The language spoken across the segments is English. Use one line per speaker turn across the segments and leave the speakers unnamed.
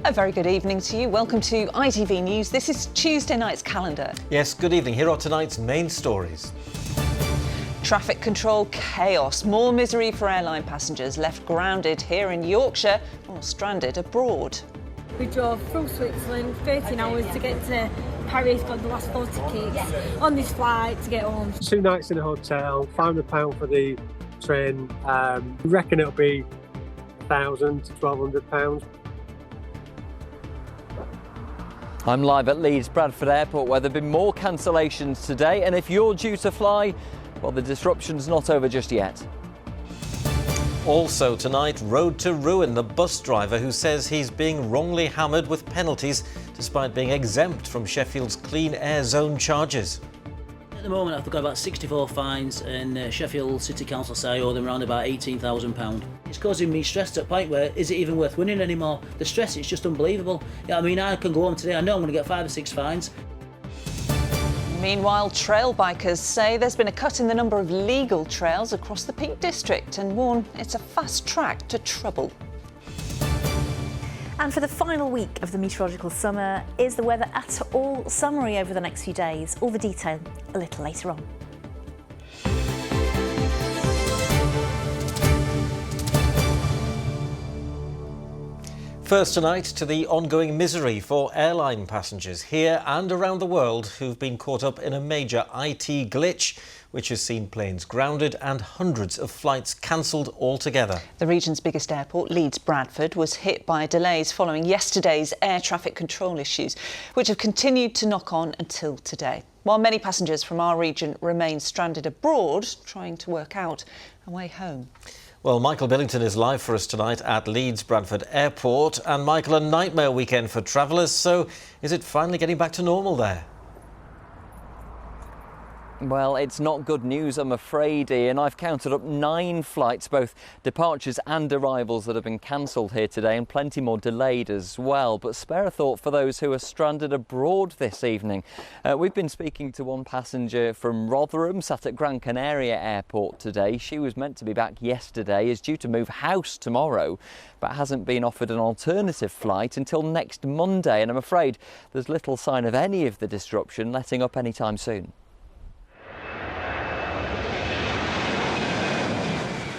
A very good evening to you. Welcome to ITV News. This is Tuesday night's calendar.
Yes, good evening. Here are tonight's main stories.
Traffic control chaos. More misery for airline passengers left grounded here in Yorkshire or stranded abroad.
We drove through Switzerland, 13 hours to get to Paris, got the last 4 tickets on this flight to get home.
2 nights in a hotel, £500 for the train. We reckon it'll be £1,000 to £1,200.
I'm live at Leeds Bradford Airport, where there have been more cancellations today, and if you're due to fly, well, the disruption's not over just yet.
Also tonight, road to ruin, the bus driver who says he's being wrongly hammered with penalties despite being exempt from Sheffield's clean air zone charges.
At the moment I've got about 64 fines, and Sheffield City Council say I owe them around about £18,000. It's causing me stress to a point where is it even worth winning anymore? The stress is just unbelievable. Yeah, I mean, I can go home today, I know I'm going to get 5 or 6 fines.
Meanwhile, trail bikers say there's been a cut in the number of legal trails across the Peak District and warn it's a fast track to trouble.
And for the final week of the meteorological summer, is the weather at all summery over the next few days? All the detail a little later on.
First tonight to the ongoing misery for airline passengers here and around the world who've been caught up in a major IT glitch which has seen planes grounded and hundreds of flights cancelled altogether.
The region's biggest airport, Leeds Bradford, was hit by delays following yesterday's air traffic control issues, which have continued to knock on until today. While many passengers from our region remain stranded abroad, trying to work out a way home.
Well, Michael Billington is live for us tonight at Leeds Bradford Airport. And Michael, a nightmare weekend for travellers. So is it finally getting back to normal there?
Well, it's not good news, I'm afraid, Ian. I've counted up 9 flights, both departures and arrivals, that have been cancelled here today, and plenty more delayed as well. But spare a thought for those who are stranded abroad this evening. We've been speaking to one passenger from Rotherham, sat at Gran Canaria Airport today. She was meant to be back yesterday, is due to move house tomorrow, but hasn't been offered an alternative flight until next Monday. And I'm afraid there's little sign of any of the disruption letting up anytime soon.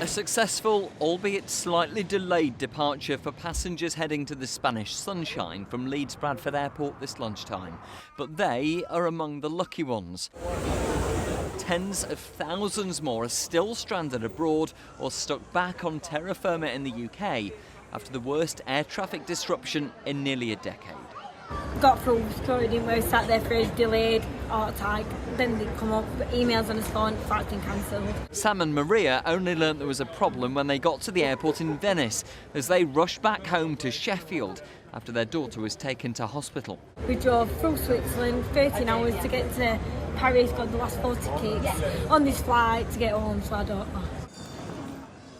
A successful, albeit slightly delayed, departure for passengers heading to the Spanish sunshine from Leeds Bradford Airport this lunchtime. But they are among the lucky ones. Tens of thousands more are still stranded abroad or stuck back on terra firma in the UK after the worst air traffic disruption in nearly a decade.
Got through security and we sat there for a delayed or tag. Then they come up, emails on his phone, flight's been cancelled.
Sam and Maria only learnt there was a problem when they got to the airport in Venice as they rushed back home to Sheffield after their daughter was taken to hospital.
We drove through Switzerland, 13 hours to get to Paris, got the last 4 tickets on this flight to get home, so I don't know.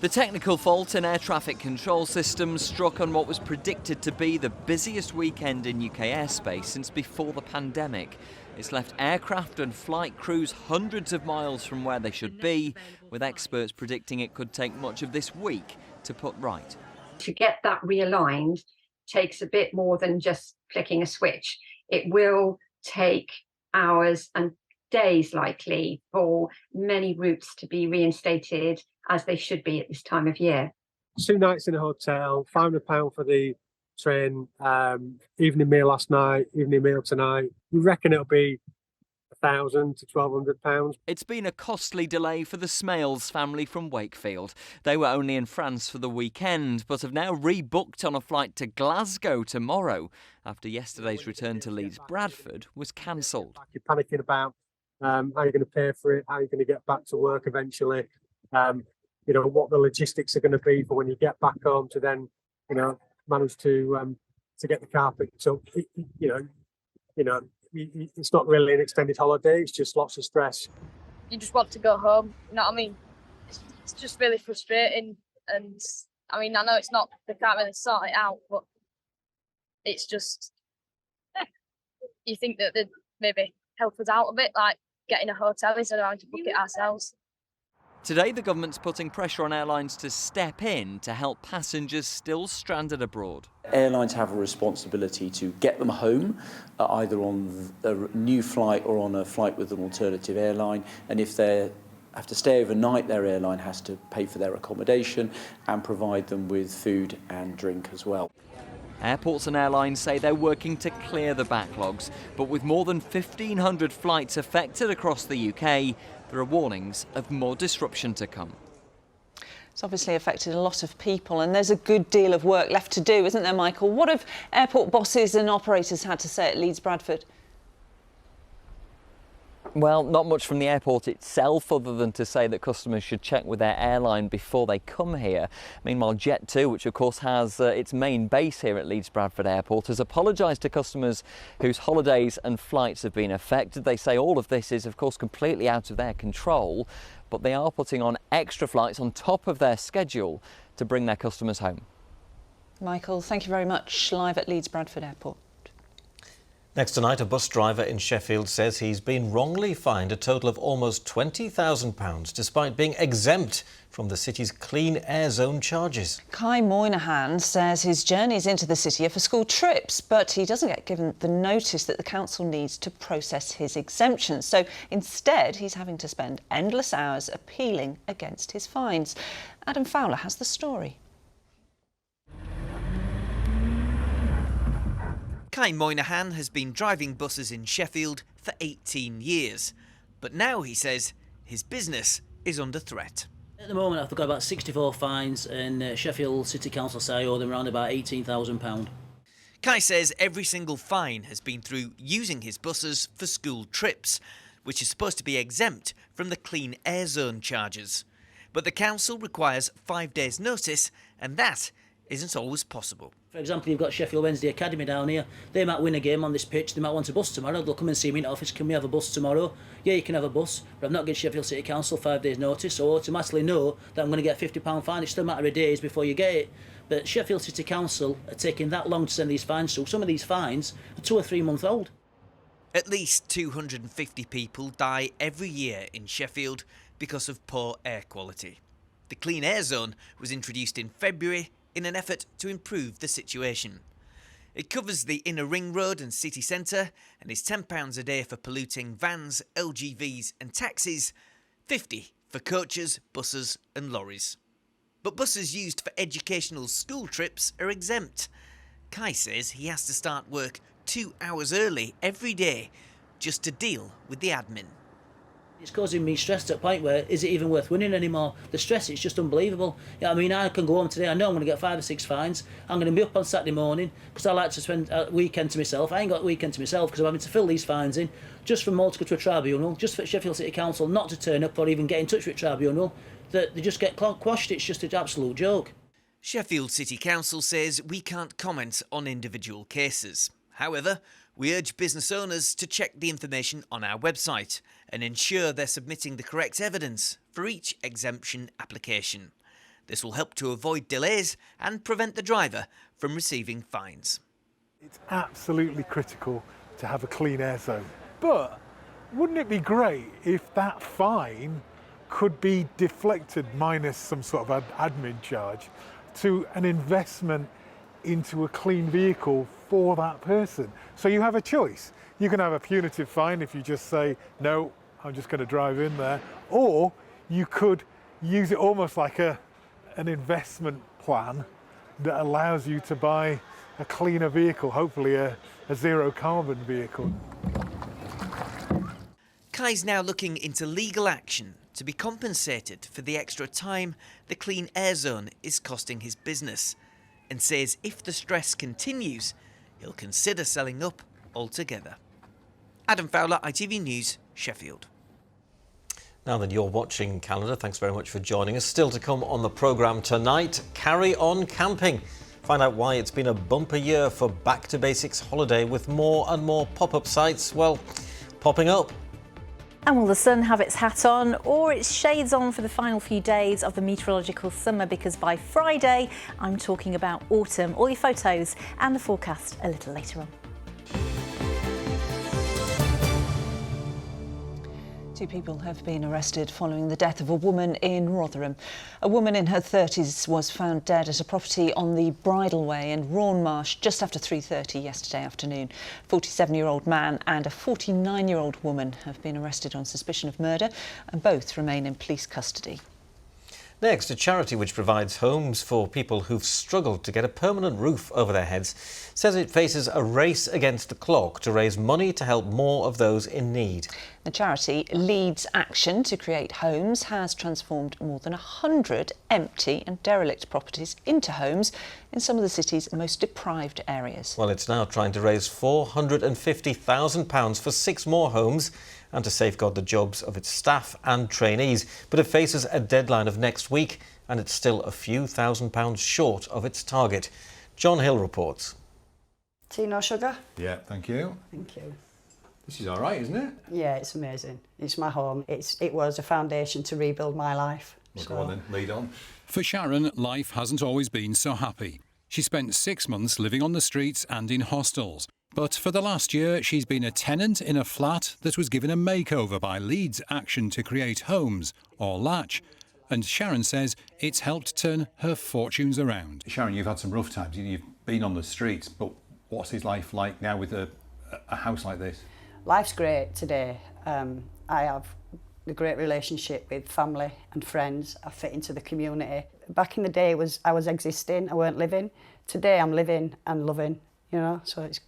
The technical fault in air traffic control systems struck on what was predicted to be the busiest weekend in UK airspace since before the pandemic. It's left aircraft and flight crews hundreds of miles from where they should be, with experts predicting it could take much of this week to put right.
To get that realigned takes a bit more than just flicking a switch. It will take hours and days likely for many routes to be reinstated as they should be at this time of year.
2 nights in a hotel, £500 for the train, evening meal last night, evening meal tonight. We reckon it'll be £1,000 to £1,200.
It's been a costly delay for the Smales family from Wakefield. They were only in France for the weekend, but have now rebooked on a flight to Glasgow tomorrow after yesterday's return to Leeds Bradford was cancelled.
You're panicking about how you're going to pay for it, how you're going to get back to work eventually. What the logistics are going to be for when you get back home to then, manage to get the car picked up. It's not really an extended holiday. It's just lots of stress.
You just want to go home. You know what I mean? It's just really frustrating, and I mean, I know it's not, they can't really sort it out, but it's just, you think that they'd maybe help us out a bit, like getting a hotel instead of having to book it ourselves.
Today, the government's putting pressure on airlines to step in to help passengers still stranded abroad.
Airlines have a responsibility to get them home, either on a new flight or on a flight with an alternative airline. And if they have to stay overnight, their airline has to pay for their accommodation and provide them with food and drink as well.
Airports and airlines say they're working to clear the backlogs, but with more than 1,500 flights affected across the UK, there are warnings of more disruption to come.
It's obviously affected a lot of people, and there's a good deal of work left to do, isn't there, Michael? What have airport bosses and operators had to say at Leeds Bradford?
Well, not much from the airport itself other than to say that customers should check with their airline before they come here. Meanwhile, Jet2, which of course has its main base here at Leeds Bradford Airport, has apologised to customers whose holidays and flights have been affected. They say all of this is of course completely out of their control, but they are putting on extra flights on top of their schedule to bring their customers home.
Michael, thank you very much. Live at Leeds Bradford Airport.
Next tonight, a bus driver in Sheffield says he's been wrongly fined a total of almost £20,000 despite being exempt from the city's clean air zone charges.
Kai Moynihan says his journeys into the city are for school trips, but he doesn't get given the notice that the council needs to process his exemption. So instead, he's having to spend endless hours appealing against his fines. Adam Fowler has the story.
Kai Moynihan has been driving buses in Sheffield for 18 years, but now he says his business is under threat.
At the moment, I've got about 64 fines, and Sheffield City Council say I owe them around about £18,000.
Kai says every single fine has been through using his buses for school trips, which is supposed to be exempt from the clean air zone charges. But the council requires 5 days' notice, and that isn't always possible.
For example, you've got Sheffield Wednesday Academy down here. They might win a game on this pitch, they might want a bus tomorrow. They'll come and see me in the office, can we have a bus tomorrow? Yeah, you can have a bus, but I've not given Sheffield City Council 5 days notice, so I automatically know that I'm going to get a £50 fine. It's still a matter of days before you get it. But Sheffield City Council are taking that long to send these fines, so some of these fines are 2 or 3 months old.
At least 250 people die every year in Sheffield because of poor air quality. The clean air zone was introduced in February in an effort to improve the situation. It covers the inner ring road and city centre and is £10 a day for polluting vans, LGVs and taxis, £50 for coaches, buses and lorries. But buses used for educational school trips are exempt. Kai says he has to start work 2 hours early every day just to deal with the admin.
It's causing me stress to a point where, is it even worth winning anymore? The stress, it's just unbelievable. Yeah, I mean, I can go home today, I know I'm going to get 5 or 6 fines. I'm going to be up on Saturday morning because I like to spend a weekend to myself. I ain't got a weekend to myself because I'm having to fill these fines in just for them all to go to a tribunal, just for Sheffield City Council not to turn up or even get in touch with a tribunal. That they just get quashed. It's just an absolute joke.
Sheffield City Council says we can't comment on individual cases. However, we urge business owners to check the information on our website and ensure they're submitting the correct evidence for each exemption application. This will help to avoid delays and prevent the driver from receiving fines.
It's absolutely critical to have a clean air zone. But wouldn't it be great if that fine could be deflected minus some sort of admin charge to an investment into a clean vehicle for that person? So you have a choice. You can have a punitive fine if you just say, no, I'm just going to drive in there. Or you could use it almost like an investment plan that allows you to buy a cleaner vehicle, hopefully a zero carbon vehicle.
Kai's now looking into legal action to be compensated for the extra time the clean air zone is costing his business, and says if the stress continues, he'll consider selling up altogether. Adam Fowler, ITV News, Sheffield.
Now then, you're watching Canada. Thanks very much for joining us. Still to come on the programme tonight, carry on camping. Find out why it's been a bumper year for Back to Basics holiday with more and more pop-up sites, well, popping up.
And will the sun have its hat on or its shades on for the final few days of the meteorological summer? Because by Friday, I'm talking about autumn. All your photos and the forecast a little later on.
Two people have been arrested following the death of a woman in Rotherham. A woman in her 30s was found dead at a property on the Bridleway in Rawnmarsh just after 3:30 yesterday afternoon. A 47-year-old man and a 49-year-old woman have been arrested on suspicion of murder and both remain in police custody.
Next, a charity which provides homes for people who've struggled to get a permanent roof over their heads says it faces a race against the clock to raise money to help more of those in need.
The charity Leeds Action to Create Homes has transformed more than 100 empty and derelict properties into homes in some of the city's most deprived areas.
Well, it's now trying to raise £450,000 for 6 more homes and to safeguard the jobs of its staff and trainees. But it faces a deadline of next week and it's still a few £1,000s short of its target. John Hill reports.
Tea, no sugar?
Yeah, thank you.
Thank you.
This is all right, isn't it?
Yeah, it's amazing. It's my home. It was a foundation to rebuild my life.
Well, go on then, lead on.
For Sharon, life hasn't always been so happy. She spent 6 months living on the streets and in hostels. But for the last year, she's been a tenant in a flat that was given a makeover by Leeds Action to Create Homes, or Latch. And Sharon says it's helped turn her fortunes around.
Sharon, you've had some rough times. You've been on the streets, but what's his life like now with a house like this?
Life's great today. I have a great relationship with family and friends. I fit into the community. Back in the day, I was existing, I weren't living. Today, I'm living and loving, so it's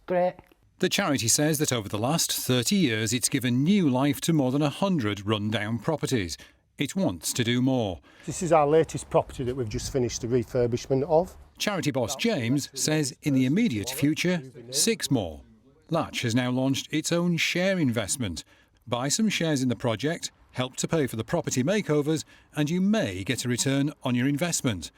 great.
The charity says that over the last 30 years, it's given new life to more than 100 run-down properties. It wants to do more.
This is our latest property that we've just finished the refurbishment of.
Charity boss James says in the immediate future, 6 more. Latch has now launched its own share investment. Buy some shares in the project, help to pay for the property makeovers, and you may get a return on your investment.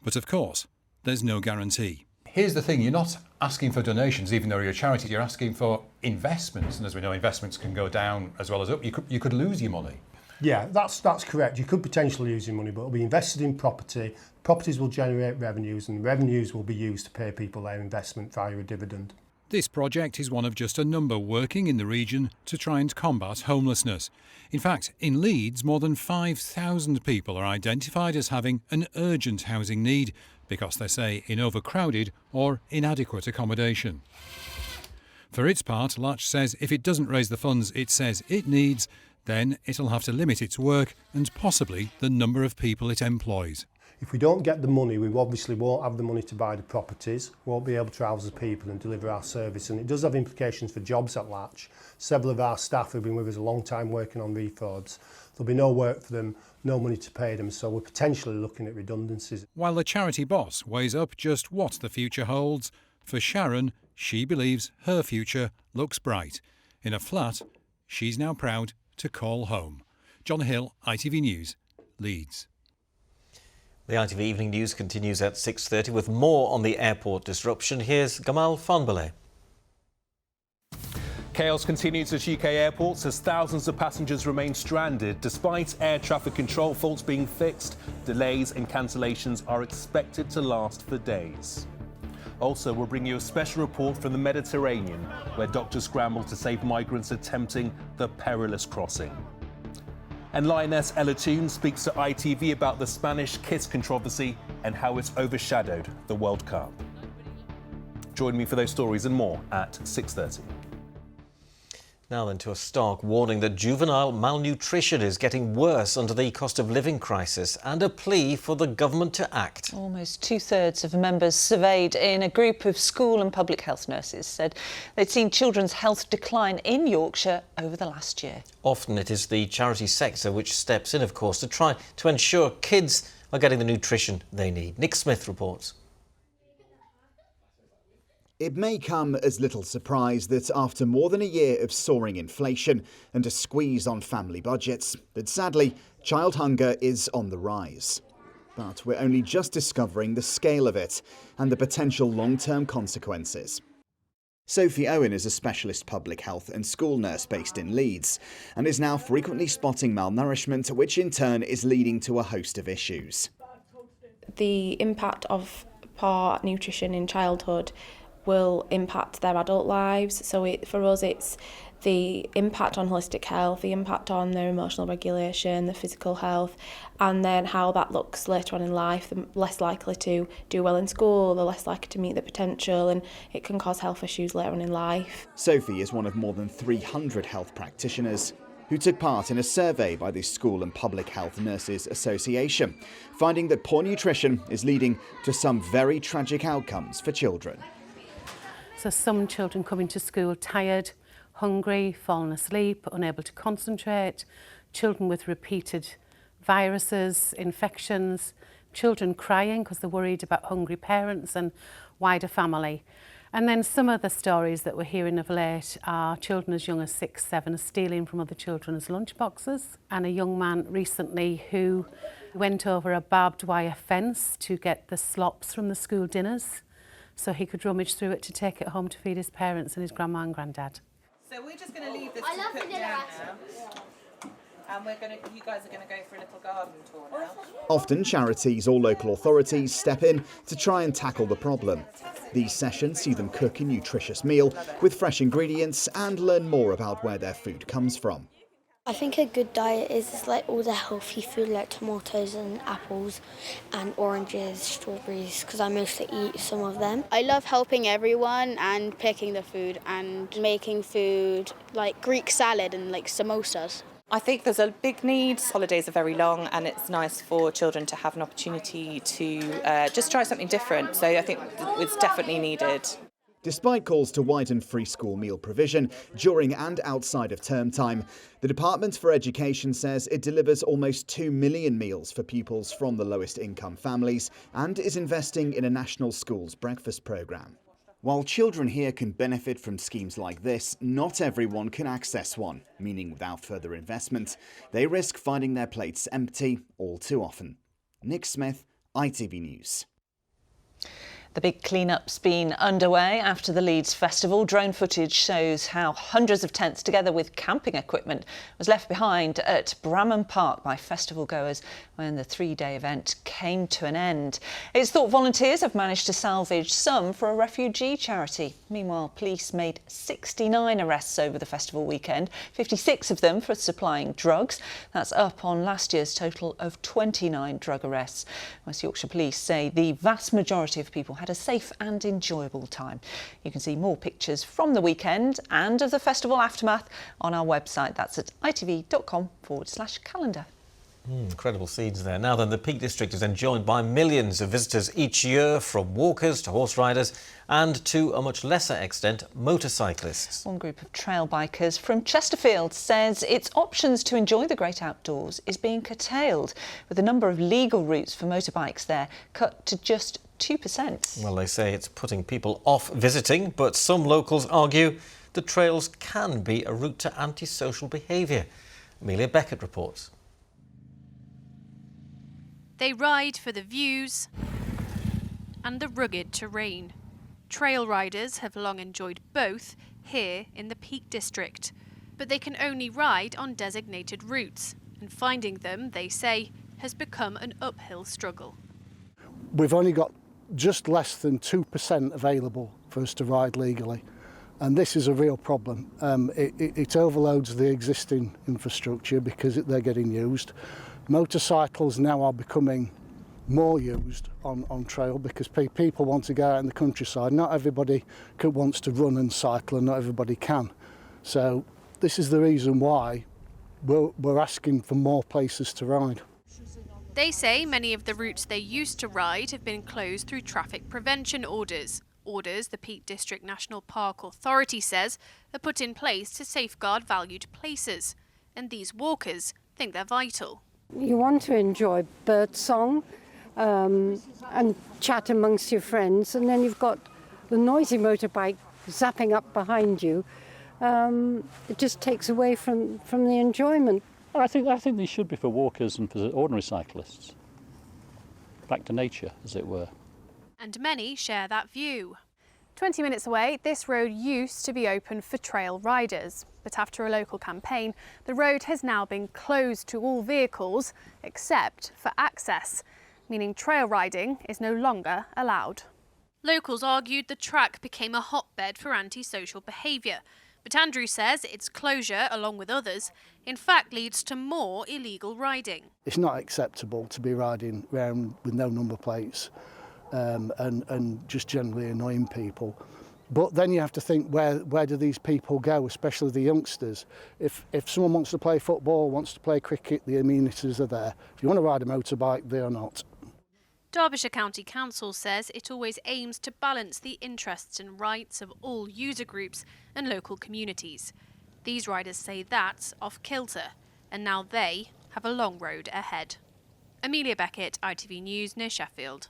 But of course, there's no guarantee.
Here's the thing, you're not asking for donations, even though you're a charity, you're asking for investments. And as we know, investments can go down as well as up. You could lose your money.
Yeah, that's correct. You could potentially lose your money, but it'll be invested in property. Properties will generate revenues, and the revenues will be used to pay people their investment via a dividend.
This project is one of just a number working in the region to try and combat homelessness. In fact, in Leeds, more than 5,000 people are identified as having an urgent housing need because they say in overcrowded or inadequate accommodation. For its part, Latch says if it doesn't raise the funds it says it needs, then it'll have to limit its work and possibly the number of people it employs.
If we don't get the money, we obviously won't have the money to buy the properties, won't be able to house the people and deliver our service. And it does have implications for jobs at Latch. Several of our staff have been with us a long time working on refurbs. There'll be no work for them, no money to pay them, so we're potentially looking at redundancies.
While the charity boss weighs up just what the future holds, for Sharon, she believes her future looks bright. In a flat she's now proud to call home. John Hill, ITV News, Leeds.
The ITV Evening News continues at 6:30 with more on the airport disruption. Here's Gamal Fanbale.
Chaos continues at UK airports as thousands of passengers remain stranded. Despite air traffic control faults being fixed, delays and cancellations are expected to last for days. Also, we'll bring you a special report from the Mediterranean, where doctors scramble to save migrants attempting the perilous crossing. And Lioness Ella Toone speaks to ITV about the Spanish kiss controversy and how it's overshadowed the World Cup. Join me for those stories and more at 6:30.
Now then to a stark warning that juvenile malnutrition is getting worse under the cost of living crisis and a plea for the government to act.
Almost 2/3 of members surveyed in a group of school and public health nurses said they'd seen children's health decline in Yorkshire over the last year.
Often it is the charity sector which steps in, of course, to try to ensure kids are getting the nutrition they need. Nick Smith reports.
It may come as little surprise that after more than a year of soaring inflation and a squeeze on family budgets, that sadly, child hunger is on the rise. But we're only just discovering the scale of it and the potential long-term consequences. Sophie Owen is a specialist public health and school nurse based in Leeds and is now frequently spotting malnourishment, which in turn is leading to a host of issues.
The impact of poor nutrition in childhood will impact their adult lives. So for us, it's the impact on holistic health, the impact on their emotional regulation, the physical health, and then how that looks later on in life. They're less likely to do well in school, they're less likely to meet their potential, and it can cause health issues later on in life.
Sophie is one of more than 300 health practitioners who took part in a survey by the School and Public Health Nurses Association, finding that poor nutrition is leading to some very tragic outcomes for children.
So some children come into school tired, hungry, falling asleep, unable to concentrate, children with repeated viruses, infections, children crying because they're worried about hungry parents and wider family. And then some of the stories that we're hearing of late are children as young as 6, 7 stealing from other children's lunchboxes, and a young man recently who went over a barbed wire fence to get the slops from the school dinners so he could rummage through it to take it home to feed his parents and his grandma and granddad.
So we're just going to leave this to cook down now, and you guys are going to go for a little garden tour now.
Often charities or local authorities step in to try and tackle the problem. These sessions see them cook a nutritious meal with fresh ingredients and learn more about where their food comes from.
I think a good diet is like all the healthy food like tomatoes and apples and oranges, strawberries, because I mostly eat some of them.
I love helping everyone and picking the food and making food like Greek salad and like samosas.
I think there's a big need. Holidays are very long and it's nice for children to have an opportunity to just try something different. So I think it's definitely needed.
Despite calls to widen free school meal provision during and outside of term time, the Department for Education says it delivers almost 2 million meals for pupils from the lowest income families and is investing in a national schools breakfast programme. While children here can benefit from schemes like this, not everyone can access one, meaning without further investment, they risk finding their plates empty all too often. Nick Smith, ITV News.
The big clean-up's been underway after the Leeds Festival. Drone footage shows how hundreds of tents, together with camping equipment, was left behind at Bramham Park by festival goers when the 3-day event came to an end. It's thought volunteers have managed to salvage some for a refugee charity. Meanwhile, police made 69 arrests over the festival weekend, 56 of them for supplying drugs. That's up on last year's total of 29 drug arrests. West Yorkshire Police say the vast majority of people had a safe and enjoyable time. You can see more pictures from the weekend and of the festival aftermath on our website. That's at itv.com/calendar.
Incredible scenes there. Now then, the Peak District is enjoyed by millions of visitors each year, from walkers to horse riders and, to a much lesser extent, motorcyclists.
One group of trail bikers from Chesterfield says its options to enjoy the great outdoors is being curtailed, with the number of legal routes for motorbikes there cut to just 2%.
Well, they say it's putting people off visiting, but some locals argue the trails can be a route to antisocial behaviour. Amelia Beckett reports.
They ride for the views and the rugged terrain. Trail riders have long enjoyed both here in the Peak District, but they can only ride on designated routes, and finding them, they say, has become an uphill struggle.
We've only got just less than 2% available for us to ride legally, and this is a real problem. It overloads the existing infrastructure because they're getting used. Motorcycles now are becoming more used on trail because people want to go out in the countryside. Not everybody wants to run and cycle, and not everybody can. So this is the reason why we're asking for more places to ride.
They say many of the routes they used to ride have been closed through traffic prevention orders. Orders the Peak District National Park Authority says are put in place to safeguard valued places. And these walkers think they're vital.
You want to enjoy birdsong and chat amongst your friends, and then you've got the noisy motorbike zapping up behind you. It just takes away from the enjoyment.
I think these should be for walkers and for ordinary cyclists. Back to nature, as it were.
And many share that view. 20 minutes away, this road used to be open for trail riders. But after a local campaign, the road has now been closed to all vehicles except for access, meaning trail riding is no longer allowed. Locals argued the track became a hotbed for antisocial behaviour, But Andrew says its closure, along with others, in fact leads to more illegal riding.
It's not acceptable to be riding around with no number plates and just generally annoying people. But then you have to think, where do these people go, especially the youngsters? If someone wants to play football, wants to play cricket, the amenities are there. If you want to ride a motorbike, they are not.
Derbyshire County Council says it always aims to balance the interests and rights of all user groups and local communities. These riders say that's off kilter, and now they have a long road ahead. Amelia Beckett, ITV News, near Sheffield.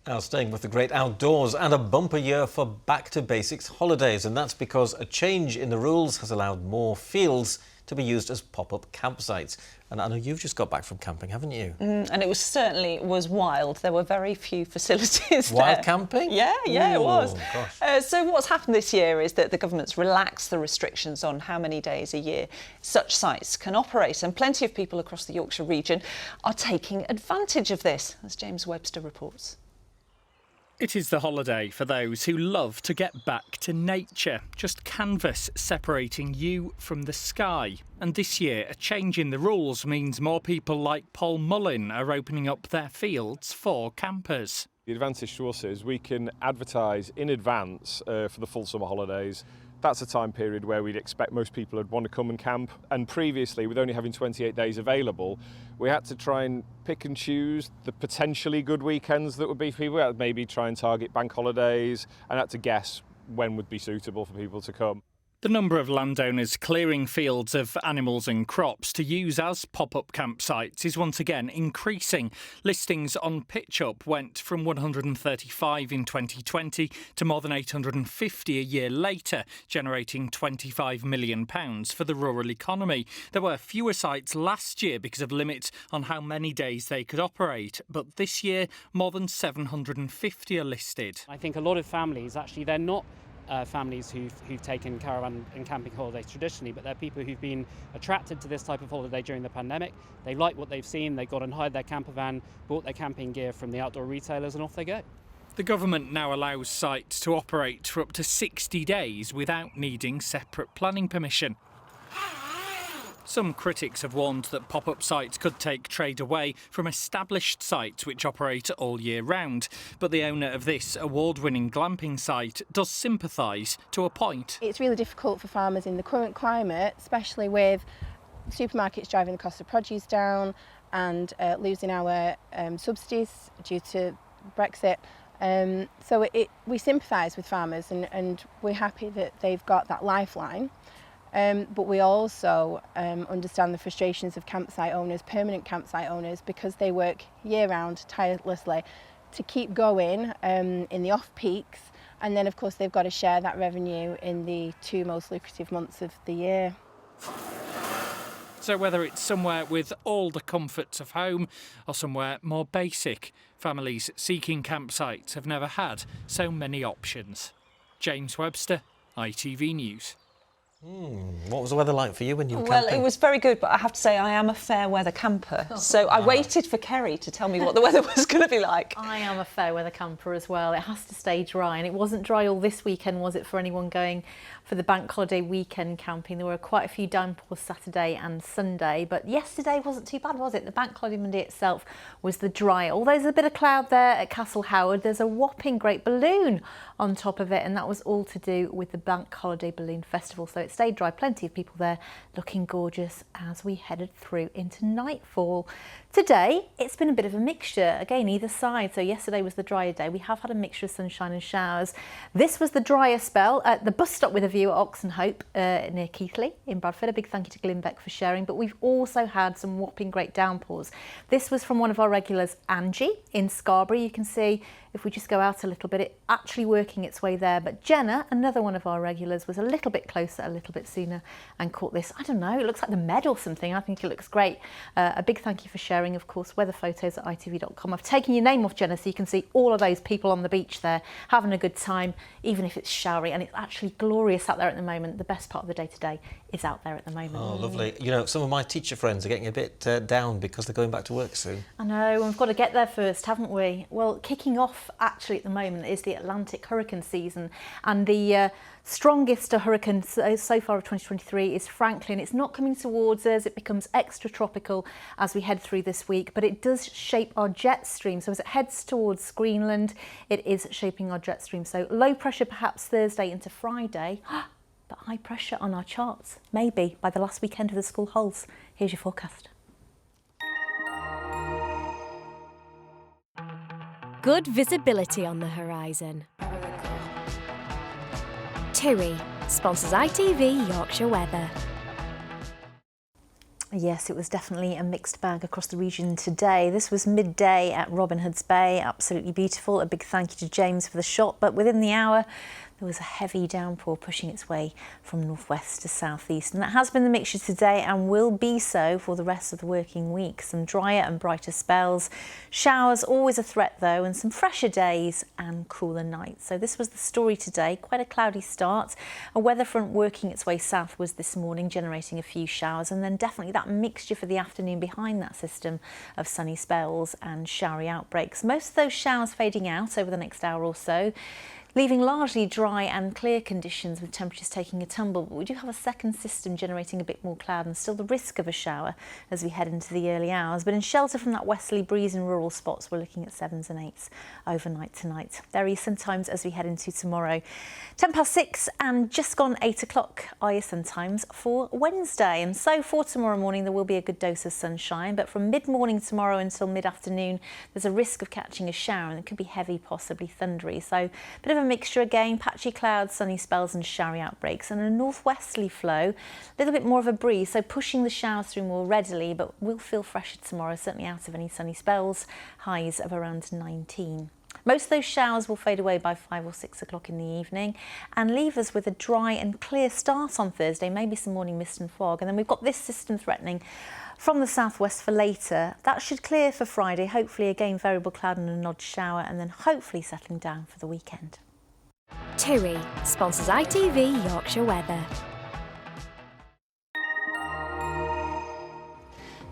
Now staying with the great outdoors, and a bumper year for Back to Basics holidays, and that's because a change in the rules has allowed more fields to be used as pop-up campsites. And I know you've just got back from camping, haven't you?
And it was wild. There were very few facilities there.
Wild camping?
Yeah, it was.
Gosh.
So what's happened this year is that the government's relaxed the restrictions on how many days a year such sites can operate, and plenty of people across the Yorkshire region are taking advantage of this, as James Webster reports.
It is the holiday for those who love to get back to nature, just canvas separating you from the sky. And this year, a change in the rules means more people like Paul Mullin are opening up their fields for campers.
The advantage to us is we can advertise in advance for the full summer holidays. That's a time period where we'd expect most people would want to come and camp. And previously, with only having 28 days available, we had to try and pick and choose the potentially good weekends that would be for people. We had to maybe try and target bank holidays and had to guess when would be suitable for people to come.
The number of landowners clearing fields of animals and crops to use as pop-up campsites is once again increasing. Listings on PitchUp went from 135 in 2020 to more than 850 a year later, generating £25 million for the rural economy. There were fewer sites last year because of limits on how many days they could operate, but this year more than 750 are listed.
I think a lot of families, actually, they're not families who've taken caravan and camping holidays traditionally, but they're people who've been attracted to this type of holiday during the pandemic. They like what they've seen, they've gone and hired their camper van, bought their camping gear from the outdoor retailers, and off they go.
The government now allows sites to operate for up to 60 days without needing separate planning permission. Some critics have warned that pop-up sites could take trade away from established sites which operate all year round. But the owner of this award-winning glamping site does sympathise to a point.
It's really difficult for farmers in the current climate, especially with supermarkets driving the cost of produce down and losing our subsidies due to Brexit. So we sympathise with farmers and we're happy that they've got that lifeline. But we also understand the frustrations of campsite owners, permanent campsite owners, because they work year-round tirelessly to keep going in the off-peaks, and then of course they've got to share that revenue in the two most lucrative months of the year.
So whether it's somewhere with all the comforts of home or somewhere more basic, families seeking campsites have never had so many options. James Webster, ITV News.
What was the weather like for you when you were
Well,
camping?
it was very good, but I have to say I am a fair weather camper. So I waited for Kerry to tell me what the weather was going to be like.
I am a fair weather camper as well. It has to stay dry, and it wasn't dry all this weekend, was it, for anyone going for the bank holiday weekend camping? There were quite a few downpours Saturday and Sunday, but yesterday wasn't too bad, was it? The bank holiday Monday itself was the dry. Although there's a bit of cloud there at Castle Howard, there's a whopping great balloon on top of it, and that was all to do with the Bank Holiday Balloon Festival. So it stayed dry, plenty of people there looking gorgeous as we headed through into nightfall. Today, it's been a bit of a mixture, again, either side. So yesterday was the drier day. We have had a mixture of sunshine and showers. This was the drier spell at the bus stop with a view at Oxenhope near Keighley in Bradford. A big thank you to Glyn Beck for sharing. But we've also had some whopping great downpours. This was from one of our regulars, Angie, in Scarborough. You can see, if we just go out a little bit, it actually working its way there. But Jenna, another one of our regulars, was a little bit closer, a little bit sooner, and caught this. I don't know, it looks like the Med or something. I think it looks great. A big thank you for sharing. sharing, of course, weather photos at itv.com. I've taken your name off, Jenna, so you can see all of those people on the beach there having a good time, even if it's showery. And it's actually glorious out there at the moment. The best part of the day today is out there at the moment.
Oh, lovely. You know, some of my teacher friends are getting a bit down because they're going back to work soon.
I know, and we've got to get there first, haven't we? Well, kicking off actually at the moment is the Atlantic hurricane season, and the strongest hurricane so far of 2023 is Franklin. It's not coming towards us, it becomes extra tropical as we head through this week, but it does shape our jet stream. So as it heads towards Greenland, it is shaping our jet stream. So low pressure perhaps Thursday into Friday, but high pressure on our charts, maybe by the last weekend of the school holidays. Here's your forecast.
Good visibility on the horizon. TUI sponsors ITV Yorkshire Weather.
Yes, it was definitely a mixed bag across the region today. This was midday at Robin Hood's Bay, absolutely beautiful. A big thank you to James for the shot, but within the hour there was a heavy downpour pushing its way from northwest to southeast, and that has been the mixture today and will be so for the rest of the working week. Some drier and brighter spells, showers always a threat though, and some fresher days and cooler nights. So this was the story today. Quite a cloudy start. A weather front working its way southwards this morning, generating a few showers, and then definitely that mixture for the afternoon behind that system of sunny spells and showery outbreaks. Most of those showers fading out over the next hour or so, leaving largely dry and clear conditions with temperatures taking a tumble. But we do have a second system generating a bit more cloud and still the risk of a shower as we head into the early hours. But in shelter from that westerly breeze in rural spots, we're looking at 7s and 8s overnight tonight. There is sometimes as we head into tomorrow. 6:10 and just gone 8 o'clock are your sun times for Wednesday. And so for tomorrow morning, there will be a good dose of sunshine. But from mid-morning tomorrow until mid-afternoon, there's a risk of catching a shower, and it could be heavy, possibly thundery. So a bit of a mixture again, patchy clouds, sunny spells and showery outbreaks, and a northwesterly flow, a little bit more of a breeze, so pushing the showers through more readily, but will feel fresher tomorrow, certainly out of any sunny spells, highs of around 19. Most of those showers will fade away by 5 or 6 o'clock in the evening and leave us with a dry and clear start on Thursday, maybe some morning mist and fog. And then we've got this system threatening from the southwest for later. That should clear for Friday, hopefully again variable cloud and an odd shower, and then hopefully settling down for the weekend.
TUI sponsors ITV Yorkshire Weather.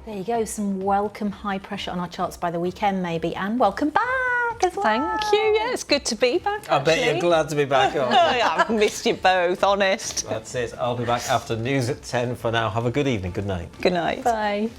There you go, some welcome high pressure on our charts by the weekend maybe, and welcome back as well.
Thank you, yeah, it's good to be back.
I bet you're glad to be back.
Oh, yeah, I've missed you both, honest.
That's it. I'll be back after news at 10 for now. Have a good evening. Good night.
Good night.
Bye.